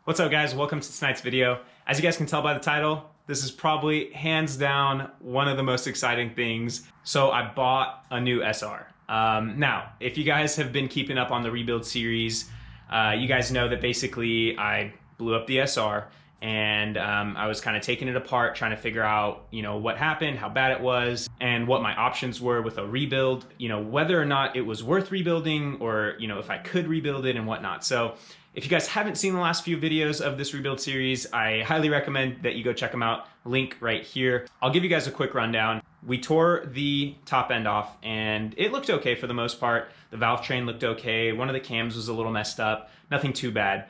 What's up guys, welcome to tonight's video. As you guys can tell by the title, this is probably hands down one of the most exciting things. So I bought a new SR. Now, if you guys have been keeping up on the rebuild series, you guys know that basically I blew up the SR and I was kind of taking it apart, trying to figure out, what happened, how bad it was, and what my options were with a rebuild, whether or not it was worth rebuilding or, if I could rebuild it and whatnot. So if you guys haven't seen the last few videos of this rebuild series, I highly recommend that you go check them out. Link right here. I'll give you guys a quick rundown. We tore the top end off and it looked okay for the most part. The valve train looked okay. One of the cams was a little messed up, nothing too bad.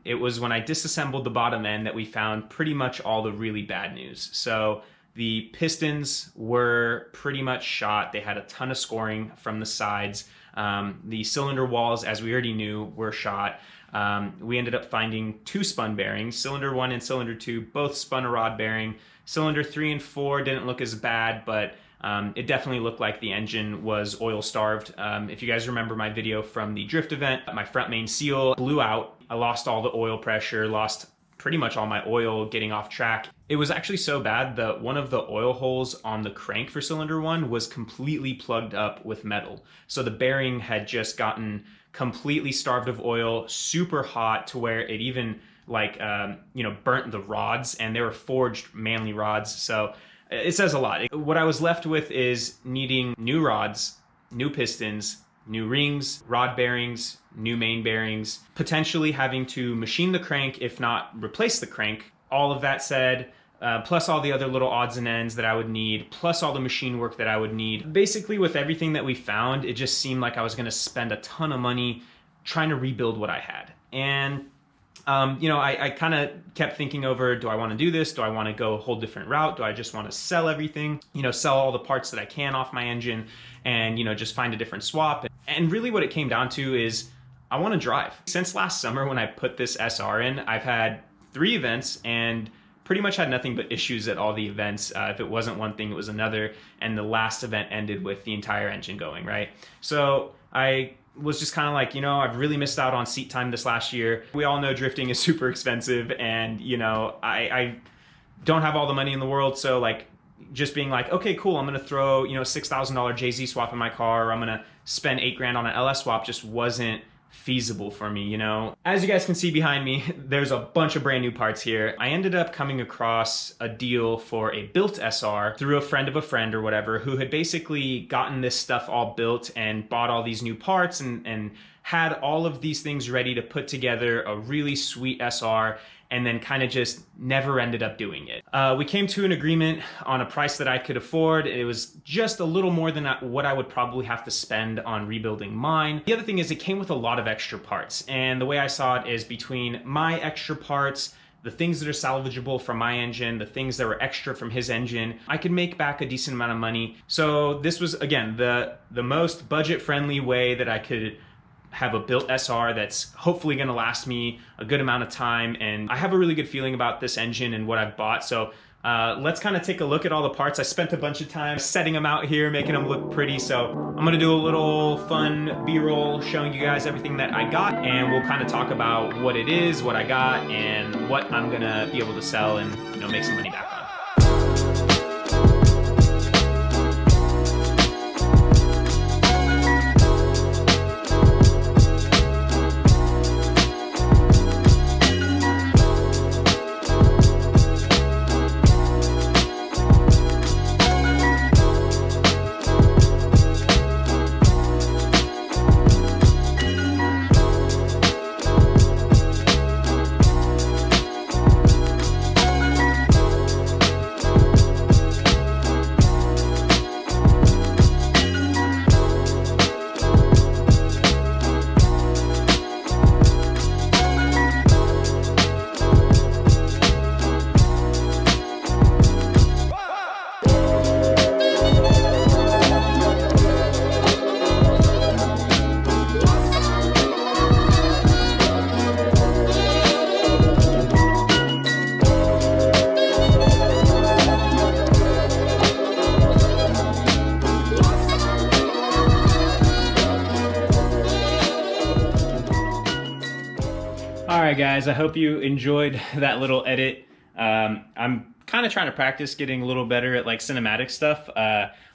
It was when I disassembled the bottom end that we found pretty much all the really bad news. So the pistons were pretty much shot. They had a ton of scoring from the sides. The cylinder walls, as we already knew, were shot. We ended up finding two spun bearings. Cylinder 1 and cylinder 2 both spun a rod bearing. Cylinder 3 and 4 didn't look as bad, but it definitely looked like the engine was oil starved. If you guys remember my video from the drift event, my front main seal blew out. I lost all the oil pressure, lost pretty much all my oil getting off track. It was actually so bad that one of the oil holes on the crank for cylinder 1 was completely plugged up with metal. So the bearing had just gotten completely starved of oil, super hot to where it even burnt the rods, and they were forged Manly rods. So it says a lot. What I was left with is needing new rods, new pistons, new rings, rod bearings, new main bearings, potentially having to machine the crank, if not replace the crank. All of that said, plus all the other little odds and ends that I would need, plus all the machine work that I would need. Basically, with everything that we found, it just seemed like I was gonna spend a ton of money trying to rebuild what I had. And I kind of kept thinking over, do I want to do this? Do I want to go a whole different route? Do I just want to sell everything, sell all the parts that I can off my engine and, just find a different swap? And really what it came down to is I want to drive. Since last summer when I put this SR in, I've had 3 events and pretty much had nothing but issues at all the events. If it wasn't one thing, it was another. And the last event ended with the entire engine going, right? So I was just kind of like, I've really missed out on seat time this last year. We all know drifting is super expensive and, I don't have all the money in the world. So like just being like, okay, cool. I'm going to throw, $6,000 JZ swap in my car, or I'm going to spend $8 grand on an LS swap just wasn't feasible for me, As you guys can see behind me, there's a bunch of brand new parts here. I ended up coming across a deal for a built SR through a friend of a friend or whatever, who had basically gotten this stuff all built and bought all these new parts and had all of these things ready to put together a really sweet SR, and then kind of just never ended up doing it. We came to an agreement on a price that I could afford. It was just a little more than what I would probably have to spend on rebuilding mine. The other thing is it came with a lot of extra parts. And the way I saw it is between my extra parts, the things that are salvageable from my engine, the things that were extra from his engine, I could make back a decent amount of money. So this was, again, the most budget-friendly way that I could have a built SR that's hopefully going to last me a good amount of time. And I have a really good feeling about this engine and what I've bought. So let's kind of take a look at all the parts. I spent a bunch of time setting them out here, making them look pretty. So I'm going to do a little fun B-roll showing you guys everything that I got. And we'll kind of talk about what it is, what I got, and what I'm going to be able to sell and make some money back on. guys, I hope you enjoyed that little edit. I'm kind of trying to practice getting a little better at like cinematic stuff,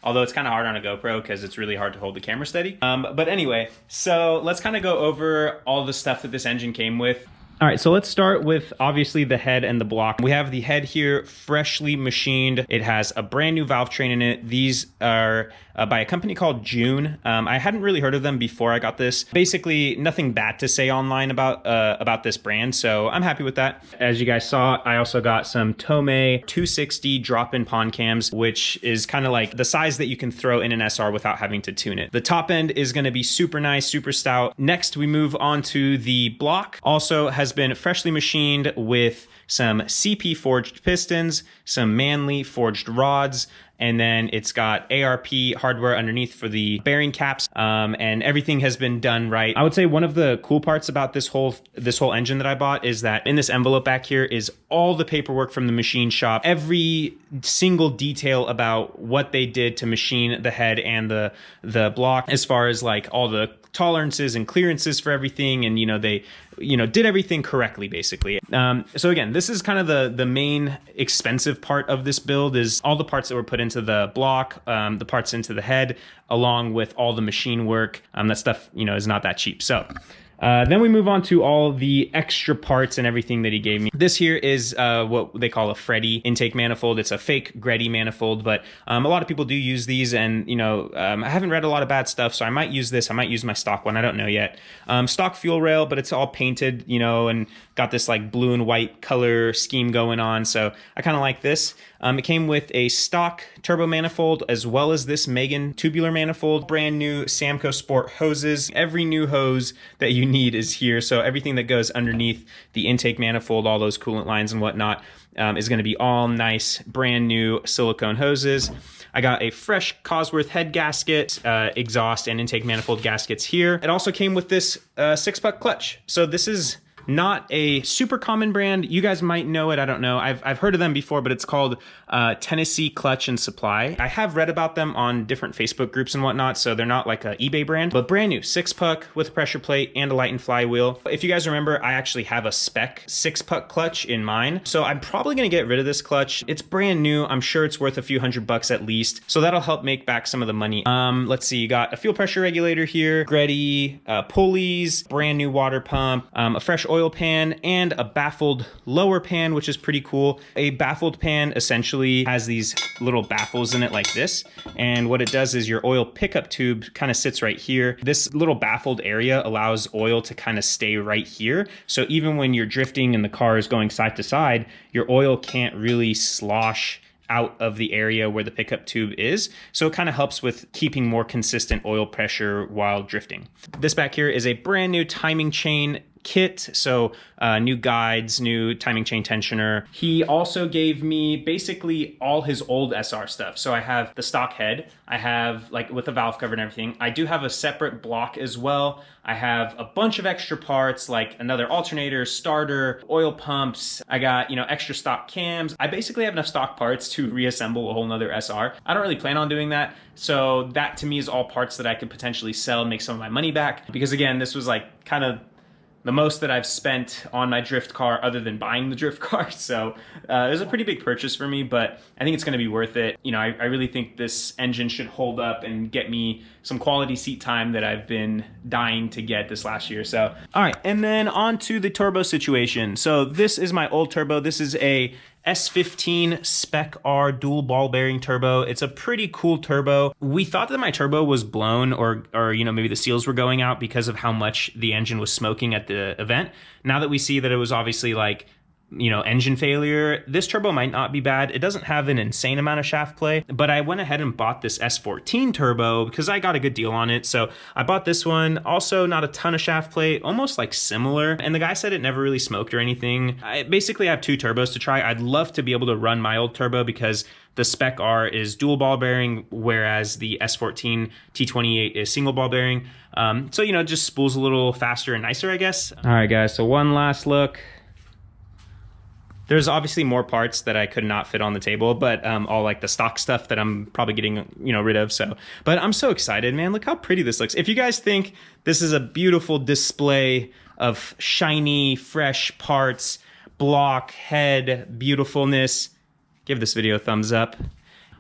although it's kind of hard on a GoPro because it's really hard to hold the camera steady. But anyway, so let's kind of go over all the stuff that this engine came with. All right, so let's start with obviously the head and the block. We have the head here, freshly machined. It has a brand new valve train in it. These are by a company called June. I hadn't really heard of them before I got this. Basically, nothing bad to say online about this brand, so I'm happy with that. As you guys saw, I also got some Tomei 260 drop-in pond cams, which is kind of like the size that you can throw in an SR without having to tune it. The top end is going to be super nice, super stout. Next, we move on to the block. Also has been freshly machined with some CP forged pistons, some Manly forged rods, and then it's got ARP hardware underneath for the bearing caps, and everything has been done right. I would say one of the cool parts about this whole engine that I bought is that in this envelope back here is all the paperwork from the machine shop, every single detail about what they did to machine the head and the block, as far as like all the tolerances and clearances for everything, and they did everything correctly basically. So again, this is kind of the main expensive part of this build, is all the parts that were put into the block, the parts into the head, along with all the machine work. That stuff is not that cheap. So then we move on to all the extra parts and everything that he gave me. This here is what they call a Freddy intake manifold. It's a fake Greddy manifold, but a lot of people do use these, and I haven't read a lot of bad stuff, so I might use this. I might use my stock one. I don't know yet. Stock fuel rail, but it's all painted, and got this like blue and white color scheme going on, so I kind of like this. It came with a stock turbo manifold as well as this Megan tubular manifold, brand new Samco Sport hoses. Every new hose that you need is here, so everything that goes underneath the intake manifold, all those coolant lines and whatnot, is going to be all nice brand new silicone hoses. I got a fresh Cosworth head gasket, exhaust and intake manifold gaskets here. It also came with this 6-puck clutch. So this is not a super common brand. You guys might know it. I don't know. I've heard of them before, but it's called Tennessee Clutch and Supply. I have read about them on different Facebook groups and whatnot, so they're not like an eBay brand, but brand new 6-puck with a pressure plate and a light and flywheel. If you guys remember, I actually have a spec 6-puck clutch in mine, so I'm probably gonna get rid of this clutch. It's brand new. I'm sure it's worth a few $100 at least, so that'll help make back some of the money. Let's see, you got a fuel pressure regulator here, Greddy, pulleys, brand new water pump, a fresh oil pan, and a baffled lower pan, which is pretty cool. A baffled pan essentially has these little baffles in it like this, and what it does is your oil pickup tube kind of sits right here. This little baffled area allows oil to kind of stay right here, so even when you're drifting and the car is going side to side, your oil can't really slosh out of the area where the pickup tube is. So it kind of helps with keeping more consistent oil pressure while drifting. This back here is a brand new timing chain kit, so new guides, new timing chain tensioner. He also gave me basically all his old SR stuff. So I have the stock head, I have like with the valve cover and everything. I do have a separate block as well. I have a bunch of extra parts like another alternator, starter, oil pumps. I got, extra stock cams. I basically have enough stock parts to reassemble a whole nother SR. I don't really plan on doing that. So that to me is all parts that I could potentially sell and make some of my money back. Because again, this was like kind of the most that I've spent on my drift car other than buying the drift car. So it was a pretty big purchase for me, but I think it's gonna be worth it. I really think this engine should hold up and get me some quality seat time that I've been dying to get this last year. So, all right, and then on to the turbo situation. So this is my old turbo. This is a S15 Spec R dual ball bearing turbo. It's a pretty cool turbo. We thought that my turbo was blown or maybe the seals were going out because of how much the engine was smoking at the event. Now that we see that it was obviously like engine failure, this turbo might not be bad. It doesn't have an insane amount of shaft play, but I went ahead and bought this S14 turbo because I got a good deal on it. So I bought this one. Also not a ton of shaft play, almost like similar. And the guy said it never really smoked or anything. I basically have 2 turbos to try. I'd love to be able to run my old turbo because the Spec R is dual ball bearing, whereas the S14 T28 is single ball bearing. So, just spools a little faster and nicer, I guess. All right, guys, so one last look. There's obviously more parts that I could not fit on the table, but all like the stock stuff that I'm probably getting, rid of. So, but I'm so excited, man. Look how pretty this looks. If you guys think this is a beautiful display of shiny, fresh parts, block, head, beautifulness, give this video a thumbs up.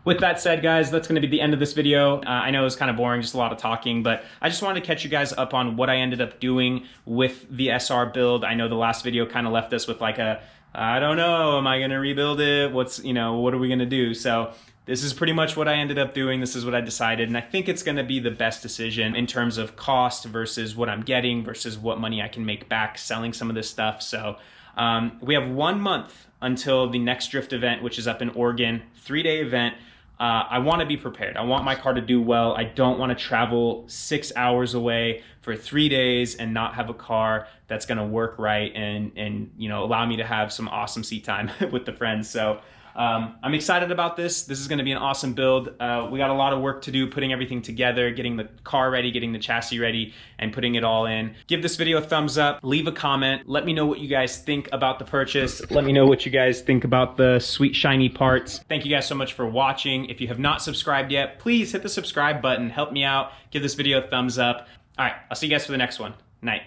With that said, guys, that's going to be the end of this video. I know it was kind of boring, just a lot of talking, but I just wanted to catch you guys up on what I ended up doing with the SR build. I know the last video kind of left us with like a, I don't know, am I going to rebuild it? What are we going to do? So this is pretty much what I ended up doing. This is what I decided. And I think it's going to be the best decision in terms of cost versus what I'm getting versus what money I can make back selling some of this stuff. So we have 1 month until the next drift event, which is up in Oregon, 3-day event. I want to be prepared. I want my car to do well. I don't want to travel 6 hours away for 3 days and not have a car that's going to work right and allow me to have some awesome seat time with the friends. So I'm excited about this. This is going to be an awesome build. We got a lot of work to do putting everything together, getting the car ready, getting the chassis ready, and putting it all in. Give this video a thumbs up, leave a comment, let me know what you guys think about the purchase. Let me know what you guys think about the sweet shiny parts. Thank you guys so much for watching. If you have not subscribed yet, please hit the subscribe button, help me out, give this video a thumbs up. All right, I'll see you guys for the next one. Night.